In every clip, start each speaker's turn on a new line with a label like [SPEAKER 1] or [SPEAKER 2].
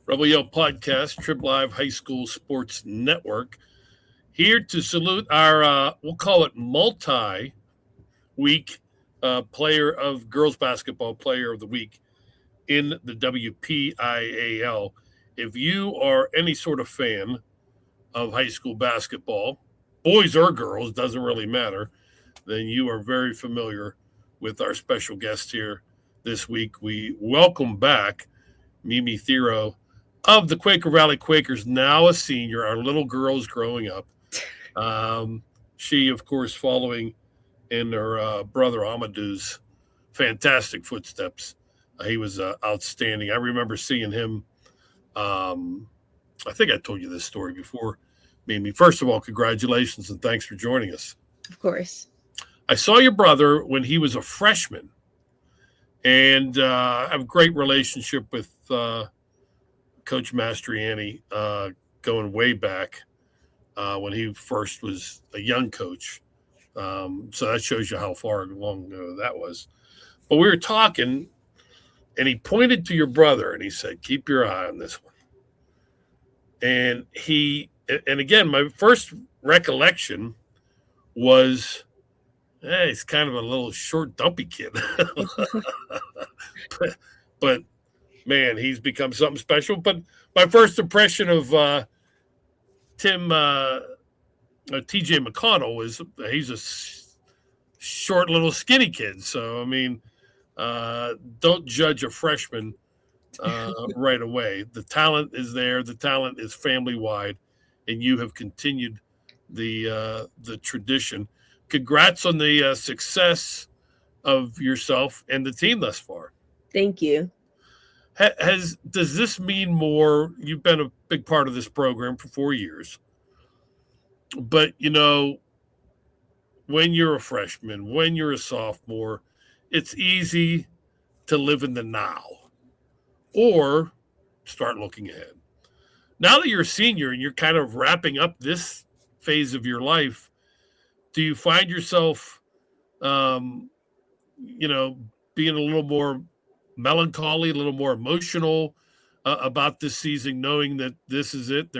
[SPEAKER 1] WPIAL podcast, Trib Live High School Sports Network. Here to salute our, we'll call it multi-week player of girls basketball player of the week in the WPIAL. If you are any sort of fan of high school basketball, boys or girls, doesn't really matter, then you are very familiar with our special guest here this week. We welcome back Mimi Thiero of the Quaker Valley Quakers, now a senior. Our little girl is growing up. She, of course, following in her brother Amadou's fantastic footsteps. He was outstanding. I remember seeing him. I think I told you this story before, Mimi. First of all, congratulations and thanks for joining us.
[SPEAKER 2] Of course.
[SPEAKER 1] I saw your brother when he was a freshman, and I have a great relationship with Coach Mastriani going way back when he first was a young coach. So that shows you how far along that was. But we were talking, and he pointed to your brother, and he said, keep your eye on this one. And again, my first recollection was, hey, he's kind of a little short, dumpy kid. but man, he's become something special. But my first impression of TJ McConnell was he's a short, little, skinny kid. So, I mean, don't judge a freshman right away. The talent is there. The talent is family-wide, and you have continued the tradition. Congrats on the success of yourself and the team thus far.
[SPEAKER 2] Thank you.
[SPEAKER 1] Does this mean more? You've been a big part of this program for 4 years, but when you're a freshman, when you're a sophomore, it's easy to live in the now or start looking ahead. Now that you're a senior and you're kind of wrapping up this phase of your life, do you find yourself, being a little more melancholy, a little more emotional about this season, knowing that this is it?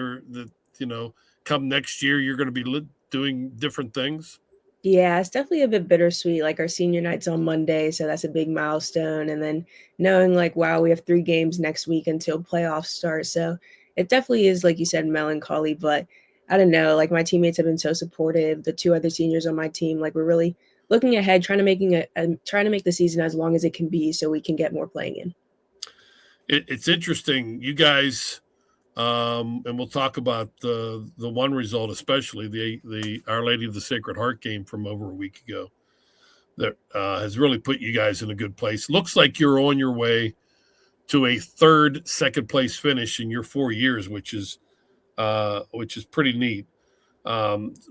[SPEAKER 1] Come next year, you're going to be doing different things?
[SPEAKER 2] Yeah, it's definitely a bit bittersweet. Like our senior night's on Monday, so that's a big milestone. And then knowing wow, we have 3 games next week until playoffs start. So it definitely is, like you said, melancholy, but I don't know, my teammates have been so supportive. The 2 other seniors on my team, we're really looking ahead, trying to make the season as long as it can be so we can get more playing in.
[SPEAKER 1] It's interesting. You guys, and we'll talk about the one result, especially the Our Lady of the Sacred Heart game from over a week ago that has really put you guys in a good place. Looks like you're on your way to a second place finish in your 4 years, which is pretty neat.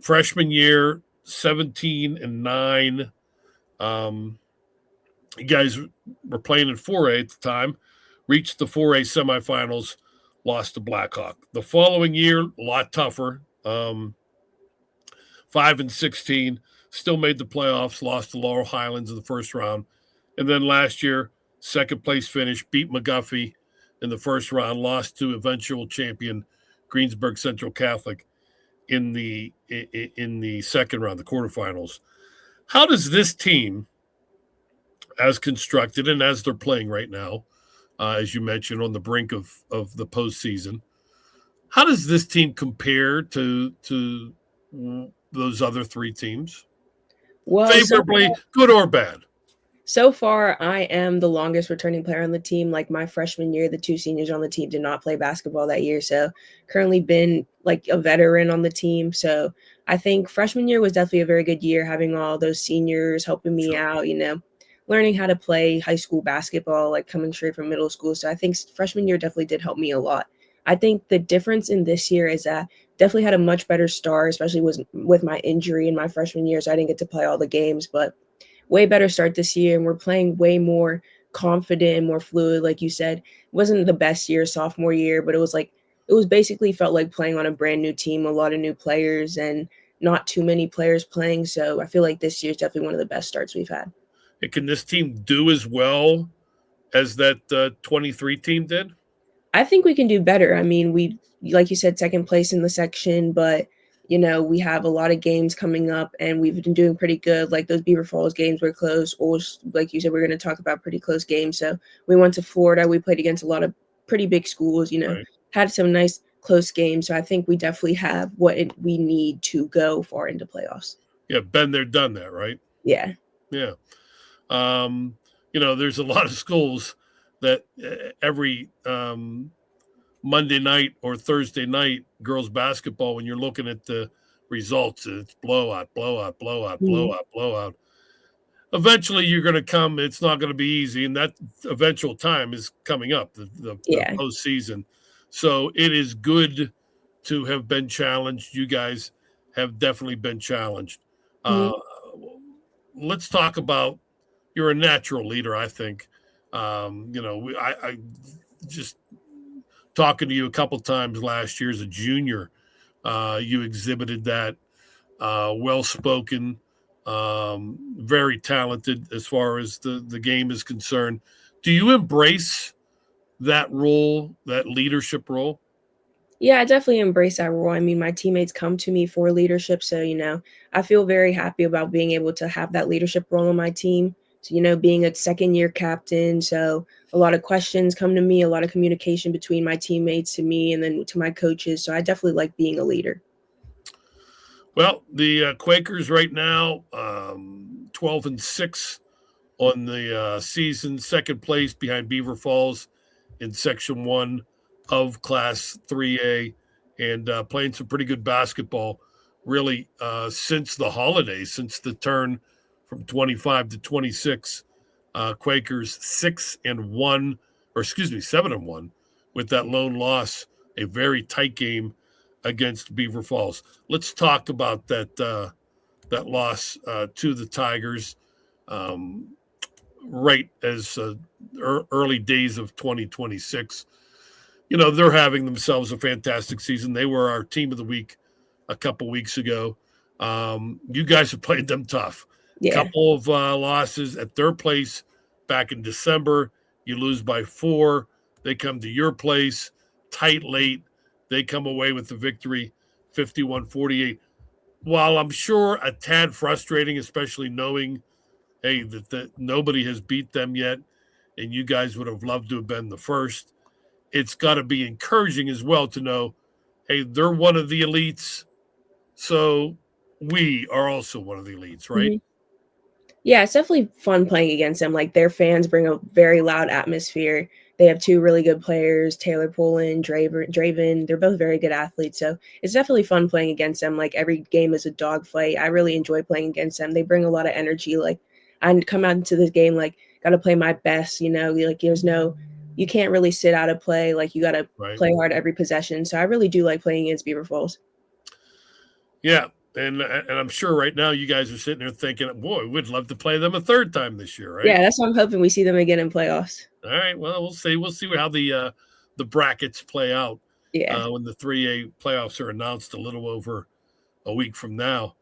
[SPEAKER 1] Freshman year, 17-9. You guys were playing in 4A at the time, reached the 4A semifinals, lost to Blackhawk. The following year, a lot tougher. 5-16, still made the playoffs, lost to Laurel Highlands in the first round. And then last year, second place finish, beat McGuffey in the first round, lost to eventual champion Greensburg Central Catholic in the second round, the quarterfinals. How does this team, as constructed and as they're playing right now, as you mentioned, on the brink of the postseason, how does this team compare to those other 3 teams?
[SPEAKER 2] Well,
[SPEAKER 1] favorably, good or bad?
[SPEAKER 2] So far, I am the longest returning player on the team. My freshman year, the 2 seniors on the team did not play basketball that year. So currently been a veteran on the team. So I think freshman year was definitely a very good year, having all those seniors helping me out, learning how to play high school basketball, coming straight from middle school. So I think freshman year definitely did help me a lot. I think the difference in this year is that definitely had a much better start, especially with my injury in my freshman year. So I didn't get to play all the games, but way better start this year, and we're playing way more confident and more fluid. Like you said, it wasn't the best year, sophomore year, but it was basically felt like playing on a brand new team, a lot of new players and not too many players playing. So I feel like this year is definitely one of the best starts we've had.
[SPEAKER 1] And can this team do as well as that 23 team did?
[SPEAKER 2] I think we can do better. I mean, we, like you said, second place in the section, but we have a lot of games coming up, and we've been doing pretty good. Like those Beaver Falls games were close, or like you said, we're going to talk about pretty close games. So we went to Florida. We played against a lot of pretty big schools.
[SPEAKER 1] Right.
[SPEAKER 2] Had some nice close games. So I think we definitely have what we need to go far into playoffs.
[SPEAKER 1] Yeah, been there, done that, right?
[SPEAKER 2] Yeah.
[SPEAKER 1] Yeah. There's a lot of schools that every Monday night or Thursday night girls basketball, when you're looking at the results, it's blowout, blowout, blowout,
[SPEAKER 2] Mhm.
[SPEAKER 1] blowout, blowout. Eventually, you're going to come. It's not going to be easy, and that eventual time is coming up, the
[SPEAKER 2] Yeah.
[SPEAKER 1] postseason. So it is good to have been challenged. You guys have definitely been challenged.
[SPEAKER 2] Mhm.
[SPEAKER 1] Uh, let's talk about, you're a natural leader, I think. I just talking to you a couple times last year as a junior, you exhibited that, well spoken, very talented as far as the game is concerned. Do you embrace that role, that leadership role?
[SPEAKER 2] Yeah, I definitely embrace that role. I mean, my teammates come to me for leadership. So, I feel very happy about being able to have that leadership role on my team. So, being a second year captain. So, a lot of questions come to me, a lot of communication between my teammates to me and then to my coaches. So, I definitely like being a leader.
[SPEAKER 1] Well, the Quakers right now, 12-6 on the season, second place behind Beaver Falls in Section 1 of Class 3A, and playing some pretty good basketball really since the holidays, since the turn from 25 to 26. Quakers 6-1, or excuse me, 7-1 with that lone loss, a very tight game against Beaver Falls. Let's talk about that loss to the Tigers. Um, right as early days of 2026. They're having themselves a fantastic season. They were our team of the week a couple weeks ago. You guys have played them tough.
[SPEAKER 2] Yeah.
[SPEAKER 1] Couple of losses at their place back in December. You lose by 4. They come to your place tight late. They come away with the victory 51-48. While I'm sure a tad frustrating, especially knowing, hey, that nobody has beat them yet, and you guys would have loved to have been the first. It's got to be encouraging as well to know, hey, they're one of the elites, so we are also one of the elites, right?
[SPEAKER 2] Mhm. Yeah, it's definitely fun playing against them. Like their fans bring a very loud atmosphere. They have two really good players, Taylor Poland, Draven. They're both very good athletes. So it's definitely fun playing against them. Like every game is a dogfight. I really enjoy playing against them. They bring a lot of energy. Like I come out into this game like gotta play my best, like you can't really sit out of play. Like you gotta
[SPEAKER 1] Right.
[SPEAKER 2] play hard every possession. So I really do like playing against Beaver Falls.
[SPEAKER 1] Yeah. And I'm sure right now you guys are sitting there thinking, boy, we'd love to play them a third time this year, right?
[SPEAKER 2] Yeah, that's what I'm hoping we see them again in playoffs.
[SPEAKER 1] All right. Well, we'll see. We'll see how the brackets play out
[SPEAKER 2] Yeah.
[SPEAKER 1] when the 3A playoffs are announced a little over a week from now.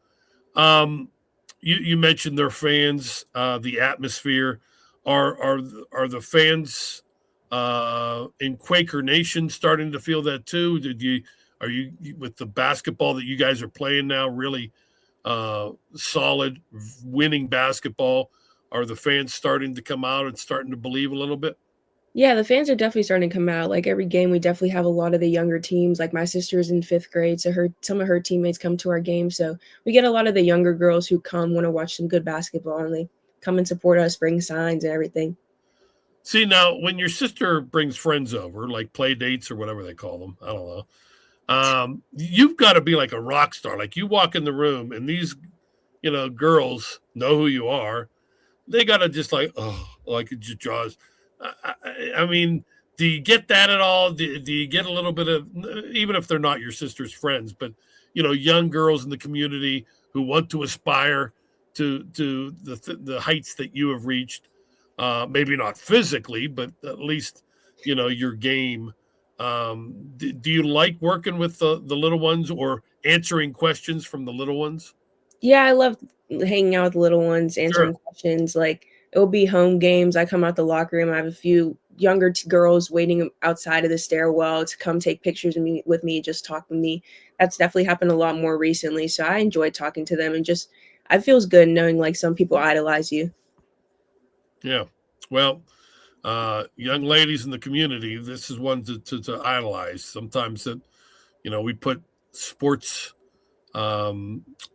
[SPEAKER 1] Um, you mentioned their fans, the atmosphere. Are the fans in Quaker Nation starting to feel that too? Are you with the basketball that you guys are playing now really solid, winning basketball? Are the fans starting to come out and starting to believe a little bit?
[SPEAKER 2] Yeah, the fans are definitely starting to come out. Like every game, we definitely have a lot of the younger teams. Like my sister's in fifth grade, so some of her teammates come to our games. So we get a lot of the younger girls who come want to watch some good basketball, and they come and support us, bring signs and everything.
[SPEAKER 1] See, now when your sister brings friends over, like play dates or whatever they call them, I don't know. You've got to be like a rock star. Like you walk in the room and these, girls know who you are. They got to just like, oh, like it just draws. I mean, do you get that at all? Do you get a little bit of, even if they're not your sister's friends, but young girls in the community who want to aspire to the heights that you have reached? Maybe not physically, but at least your game. Do you like working with the little ones or answering questions from the little ones?
[SPEAKER 2] Yeah, I love hanging out with the little ones,
[SPEAKER 1] Sure.
[SPEAKER 2] answering questions. Like it'll be home games. I come out the locker room. I have a few younger girls waiting outside of the stairwell to come take pictures with me, just talk with me. That's definitely happened a lot more recently. So I enjoy talking to them, and just it feels good knowing like some people idolize you.
[SPEAKER 1] Yeah. Well, young ladies in the community, this is one to idolize. Sometimes that, we put sports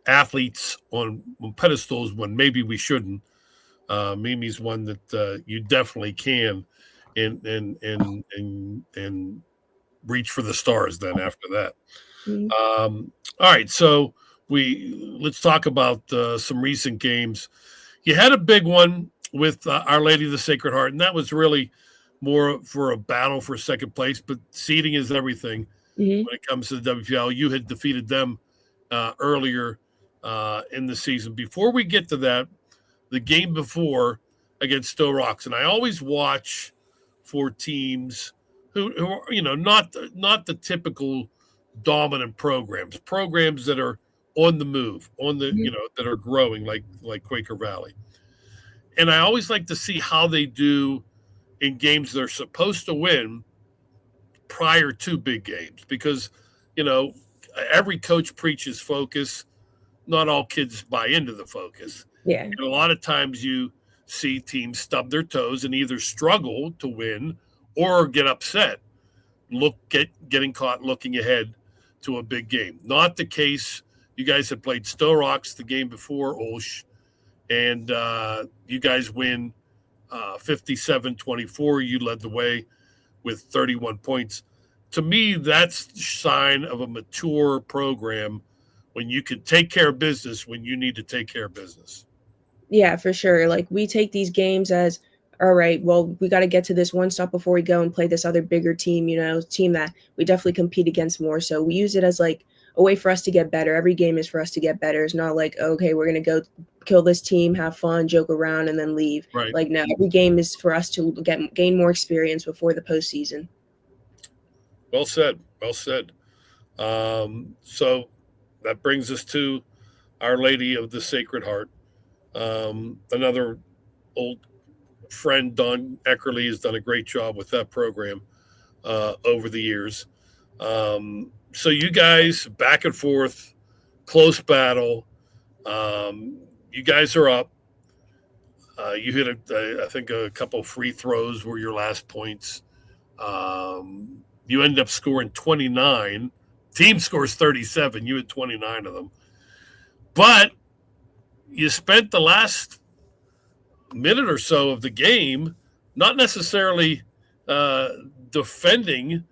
[SPEAKER 1] athletes on pedestals when maybe we shouldn't. Mimi's one that you definitely can, and reach for the stars. Then after that,
[SPEAKER 2] Mhm.
[SPEAKER 1] all right. So let's talk about some recent games. You had a big one with Our Lady of the Sacred Heart, and that was really more for a battle for second place. But seeding is everything
[SPEAKER 2] Mhm.
[SPEAKER 1] when it comes to the WPIAL. You had defeated them earlier in the season. Before we get to that, the game before against Stowe Rocks, and I always watch for teams who are not the typical dominant programs that are on the move,
[SPEAKER 2] Mhm.
[SPEAKER 1] that are growing like Quaker Valley. And I always like to see how they do in games they're supposed to win prior to big games, because you know every coach preaches focus. Not all kids buy into the focus.
[SPEAKER 2] Yeah.
[SPEAKER 1] And a lot of times you see teams stub their toes and either struggle to win or get upset, getting caught looking ahead to a big game. Not the case. You guys had played Stowe Rocks the game before Olsh, and you guys win 57-24. You led the way with 31 points. To me, that's the sign of a mature program when you can take care of business when you need to take care of business.
[SPEAKER 2] Yeah, for sure. Like we take these games as, all right, well, we got to get to this one stop before we go and play this other bigger team, team that we definitely compete against more. So we use it as like a way for us to get better. Every game is for us to get better. It's not like, okay, we're going to go kill this team, have fun, joke around, and then leave.
[SPEAKER 1] Right.
[SPEAKER 2] Like, no, every game is for us to gain more experience before the postseason.
[SPEAKER 1] Well said. Well said. So that brings us to Our Lady of the Sacred Heart. Another old friend, Don Eckerly, has done a great job with that program over the years. So you guys back and forth, close battle. You guys are up. You hit, I think, a couple free throws were your last points. You ended up scoring 29. Team scores 37. You had 29 of them. But you spent the last minute or so of the game not necessarily defending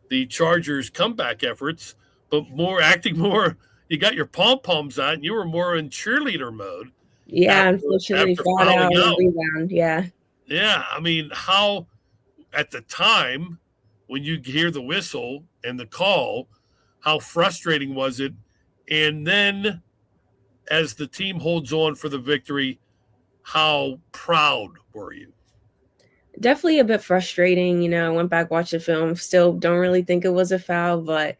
[SPEAKER 1] the Chargers' comeback efforts, but acting more. You got your pom poms out, and you were more in cheerleader mode.
[SPEAKER 2] Yeah,
[SPEAKER 1] After,
[SPEAKER 2] unfortunately,
[SPEAKER 1] after
[SPEAKER 2] fought
[SPEAKER 1] fouling
[SPEAKER 2] out on the
[SPEAKER 1] out.
[SPEAKER 2] rebound. Yeah.
[SPEAKER 1] Yeah, I mean, how at the time when you hear the whistle and the call, how frustrating was it? And then as the team holds on for the victory, how proud were you?
[SPEAKER 2] Definitely a bit frustrating. I went back, watched the film, still don't really think it was a foul, but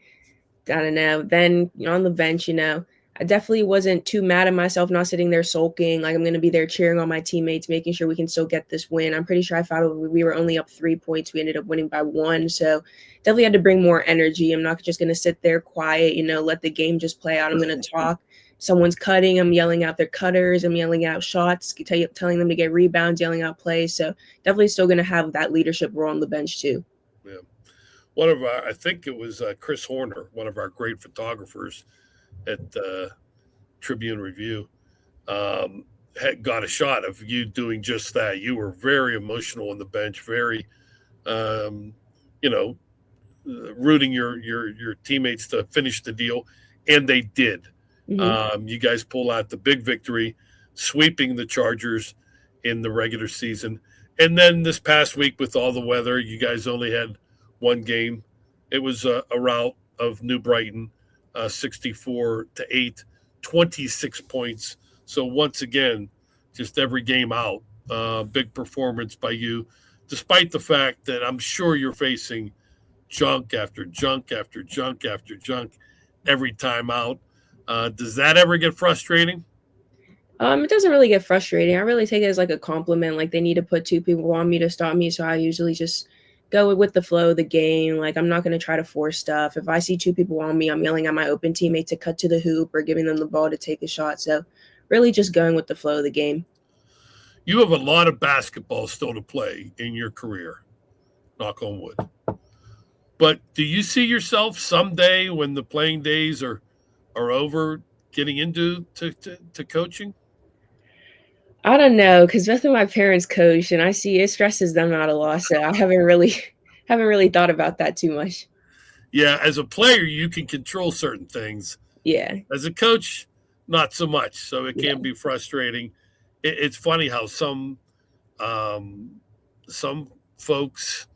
[SPEAKER 2] I don't know. Then, on the bench, I definitely wasn't too mad at myself, not sitting there sulking. Like I'm going to be there cheering on my teammates, making sure we can still get this win. I'm pretty sure I thought we were only up 3 points. We ended up winning by 1. So definitely had to bring more energy. I'm not just going to sit there quiet, let the game just play out. I'm going to talk. Someone's cutting. I'm yelling out their cutters. I'm yelling out shots, telling them to get rebounds, yelling out plays. So definitely still going to have that leadership role on the bench too.
[SPEAKER 1] Yeah. One of our, I think it was Chris Horner, one of our great photographers at Tribune Review, had got a shot of you doing just that. You were very emotional on the bench, very, um, you know, rooting your teammates to finish the deal, and they did.
[SPEAKER 2] Mm-hmm.
[SPEAKER 1] You guys pull out the big victory, sweeping the Chargers in the regular season, and then this past week with all the weather, you guys only had one game. It was a rout of New Brighton, 64-8, 26 points. So once again, just every game out, big performance by you, despite the fact that I'm sure you're facing junk after junk after junk after junk every time out. Does that ever get frustrating?
[SPEAKER 2] It doesn't really get frustrating. I really take it as like a compliment. Like they need to put two people on me to stop me, so I usually just go with the flow of the game. Like I'm not going to try to force stuff. If I see two people on me, I'm yelling at my open teammate to cut to the hoop or giving them the ball to take a shot. So really just going with the flow of the game.
[SPEAKER 1] You have a lot of basketball still to play in your career, knock on wood. But do you see yourself someday when the playing days are over getting into to coaching?
[SPEAKER 2] I don't know because both of my parents coach, and I see it stresses them out a lot. So I haven't really haven't really thought about that too much.
[SPEAKER 1] Yeah, as a player, you can control certain things.
[SPEAKER 2] Yeah,
[SPEAKER 1] As a coach, not so much. So it
[SPEAKER 2] yeah,
[SPEAKER 1] can be frustrating. It's funny how some folks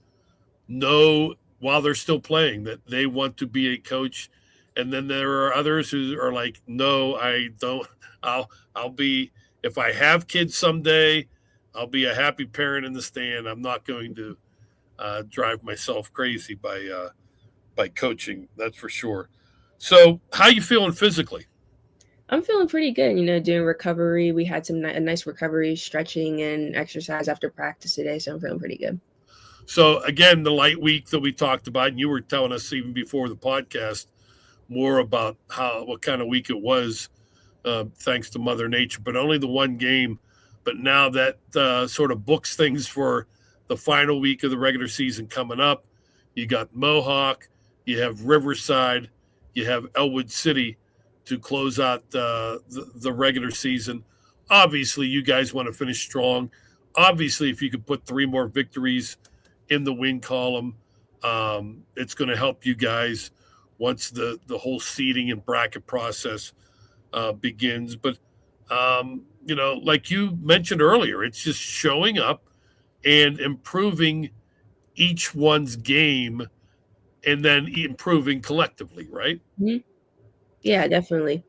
[SPEAKER 1] know while they're still playing that they want to be a coach, and then there are others who are like, no, I don't. I'll be, if I have kids someday, I'll be a happy parent in the stand. I'm not going to drive myself crazy by coaching, that's for sure. So how you feeling physically?
[SPEAKER 2] I'm feeling pretty good. Doing recovery. We had a nice recovery, stretching and exercise after practice today, so I'm feeling pretty good.
[SPEAKER 1] So again, the light week that we talked about, and you were telling us even before the podcast more about what kind of week it was, thanks to Mother Nature, but only the one game. But now that sort of books things for the final week of the regular season coming up. You got Mohawk, you have Riverside, you have Elwood City to close out the regular season. Obviously, you guys want to finish strong. Obviously, if you could put 3 more victories in the win column, it's going to help you guys once the whole seeding and bracket process begins. But like you mentioned earlier, it's just showing up and improving each one's game, and then improving collectively, right?
[SPEAKER 2] Mhm. Yeah, definitely.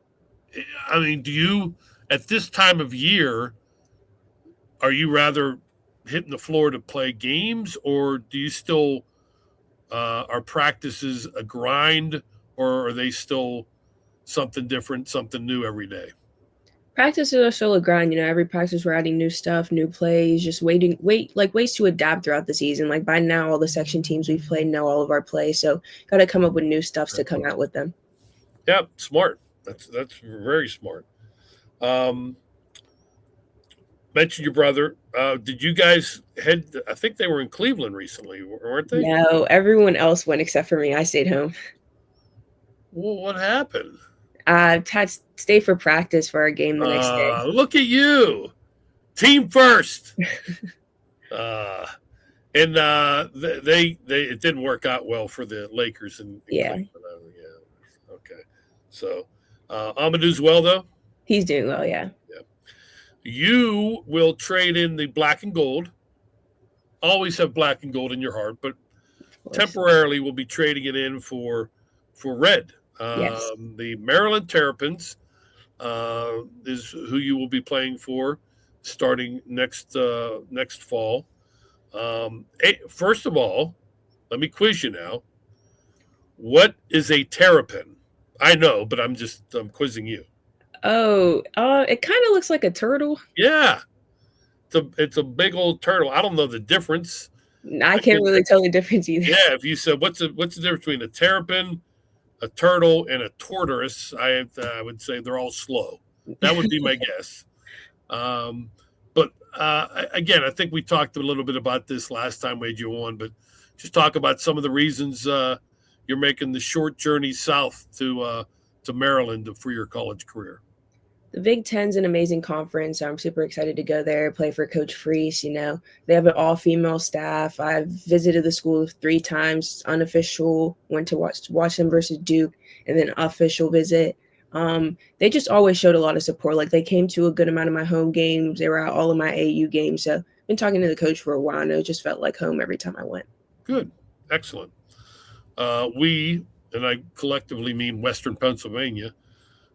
[SPEAKER 1] I mean, do you at this time of year are you rather hitting the floor to play games, or do you still are practices a grind, or are they still something different, something new every day?
[SPEAKER 2] Practices are still a grind. Every practice we're adding new stuff, new plays, just ways to adapt throughout the season. Like by now, all the section teams we've played know all of our plays, so got to come up with new stuffs to come out with them.
[SPEAKER 1] Yeah, smart. That's very smart. Um, Mentioned your brother. Did you guys head? I think they were in Cleveland recently, weren't they?
[SPEAKER 2] No, everyone else went except for me. I stayed home.
[SPEAKER 1] Well, what happened?
[SPEAKER 2] I had to stay for practice for our game the next day.
[SPEAKER 1] Look at you, team first. Uh, and they it didn't work out well for the Lakers in
[SPEAKER 2] Yeah,
[SPEAKER 1] Cleveland. Yeah. Okay. So Amadou's well though.
[SPEAKER 2] he's doing well. Yeah,
[SPEAKER 1] Yeah. You will trade in the black and gold. Always have black and gold in your heart, but
[SPEAKER 2] of course.
[SPEAKER 1] temporarily we'll be trading it in for red.
[SPEAKER 2] Yes.
[SPEAKER 1] The Maryland Terrapins is who you will be playing for starting next fall. First of all, let me quiz you now. What is a terrapin? I know, but I'm quizzing you.
[SPEAKER 2] Oh, it kind of looks like a turtle.
[SPEAKER 1] Yeah, it's a big old turtle. I don't know the difference.
[SPEAKER 2] I
[SPEAKER 1] I
[SPEAKER 2] can't
[SPEAKER 1] can
[SPEAKER 2] really tell the difference either.
[SPEAKER 1] Yeah, if you said what's the difference between a terrapin, a turtle, and a tortoise, I would say they're all slow. That would be my guess. Um, but again, I think we talked a little bit about this last time we had you on, but just talk about some of the reasons you're making the short journey south to Maryland for your college career.
[SPEAKER 2] The Big Ten's an amazing conference. I'm super excited to go there, play for Coach Freese. They have an all-female staff. I've visited the school 3 times, unofficial, went to watch them versus Duke, and then official visit. They just always showed a lot of support. Like they came to a good amount of my home games. They were at all of my AU games. So I've been talking to the coach for a while, and it just felt like home every time I went.
[SPEAKER 1] Good, excellent. And I collectively mean Western Pennsylvania,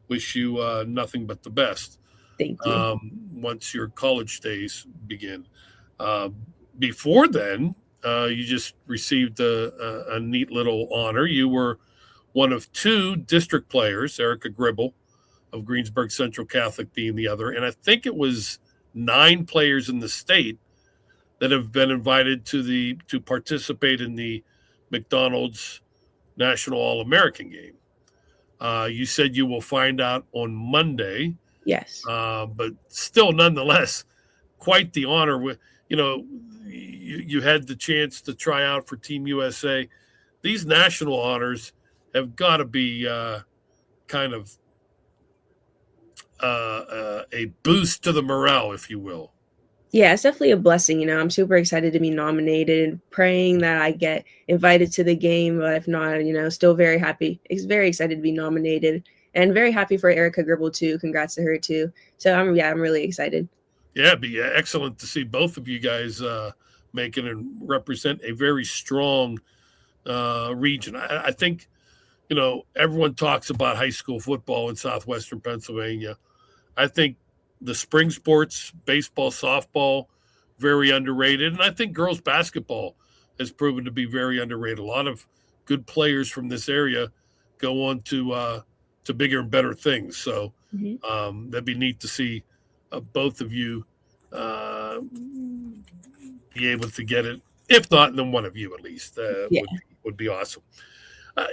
[SPEAKER 1] wish you nothing but the best
[SPEAKER 2] Thank you.
[SPEAKER 1] once your college days begin. Uh, Before then, you just received a neat little honor. You were one of 2 district players, Erica Gribble, of Greensburg Central Catholic being the other. And I think it was 9 players in the state that have been invited to participate in the McDonald's National All-American game. You said you will find out on Monday.
[SPEAKER 2] Yes.
[SPEAKER 1] But still, nonetheless, quite the honor. You had the chance to try out for Team USA. These national honors have got to be kind of a boost to the morale, if you will.
[SPEAKER 2] Yeah, it's definitely a blessing. I'm super excited to be nominated, praying that I get invited to the game. But if not, still very happy. It's very excited to be nominated and very happy for Erica Gribble too. Congrats to her too. So I'm really excited.
[SPEAKER 1] Yeah, it'd be excellent to see both of you guys make it and represent a very strong region. I think, everyone talks about high school football in southwestern Pennsylvania. I think the spring sports, baseball, softball, very underrated. And I think girls basketball has proven to be very underrated. A lot of good players from this area go on to bigger and better things. So that'd be neat to see both of you be able to get it. If not, then one of you at least would be awesome.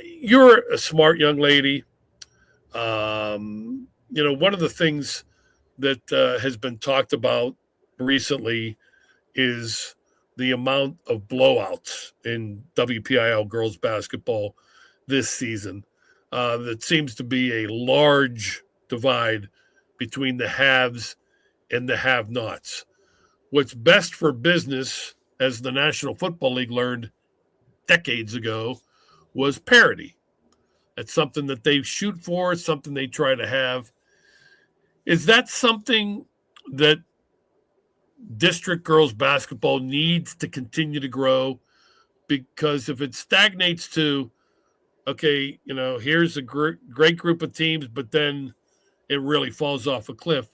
[SPEAKER 1] You're a smart young lady. One of the things that has been talked about recently is the amount of blowouts in WPIAL girls basketball this season. That seems to be a large divide between the haves and the have-nots. What's best for business, as the National Football League learned decades ago, was parity. That's something that they shoot for, something they try to have. Is that something that district girls basketball needs to continue to grow? Because if it stagnates to, okay, here's a great group of teams, but then it really falls off a cliff,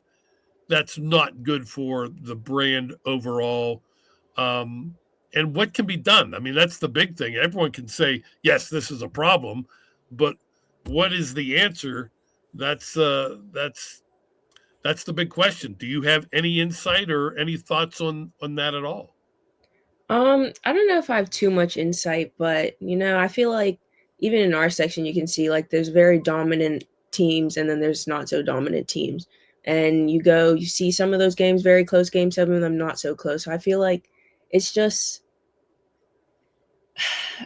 [SPEAKER 1] that's not good for the brand overall. And what can be done? I mean, that's the big thing. Everyone can say, yes, this is a problem, but what is the answer? That's the big question. Do you have any insight or any thoughts on that at all?
[SPEAKER 2] I don't know if I have too much insight, but I feel like even in our section, you can see like there's very dominant teams and then there's not so dominant teams. And you see some of those games, very close games, some of them not so close. So I feel like it's just,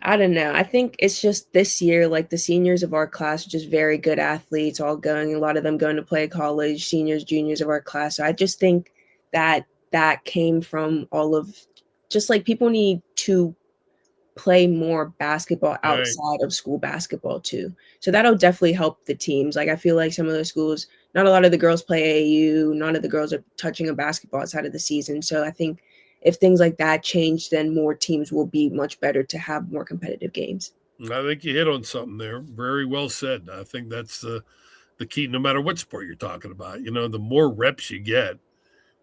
[SPEAKER 2] I don't know. I think it's just this year, like the seniors of our class are just very good athletes, a lot of them going to play college, seniors, juniors of our class. So I just think that came from all of just like people need to play more basketball outside of school basketball too. So that'll definitely help the teams. Like I feel like some of those schools, not a lot of the girls play AAU, none of the girls are touching a basketball outside of the season. So I think if things like that change, then more teams will be much better to have more competitive games.
[SPEAKER 1] I think you hit on something there. Very well said. I think that's the key, no matter what sport you're talking about. The more reps you get,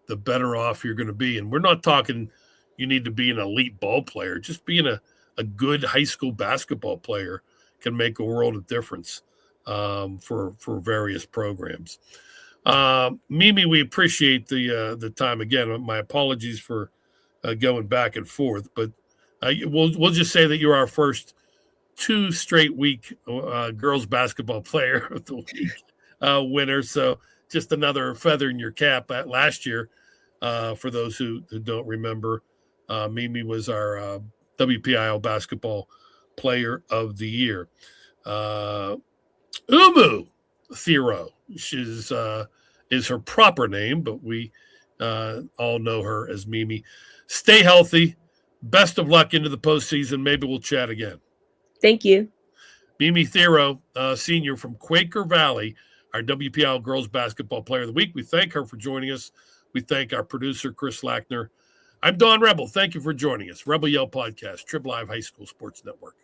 [SPEAKER 1] the better off you're going to be. And we're not talking you need to be an elite ball player. Just being a good high school basketball player can make a world of difference for various programs. Mimi, we appreciate the time again. My apologies for going back and forth, but we'll just say that you're our first 2 straight week girls basketball player of the week winner. So just another feather in your cap. Last year, for those who don't remember, Mimi was our WPIAL basketball player of the year. Umu Thiero is her proper name, but we all know her as Mimi. Stay healthy. Best of luck into the postseason. Maybe we'll chat again.
[SPEAKER 2] Thank you.
[SPEAKER 1] Mimi Thiero, senior from Quaker Valley, our WPIAL girls basketball player of the week. We thank her for joining us. We thank our producer, Chris Lackner. I'm Don Rebel. Thank you for joining us. Rebel Yell Podcast, Trib Live High School Sports Network.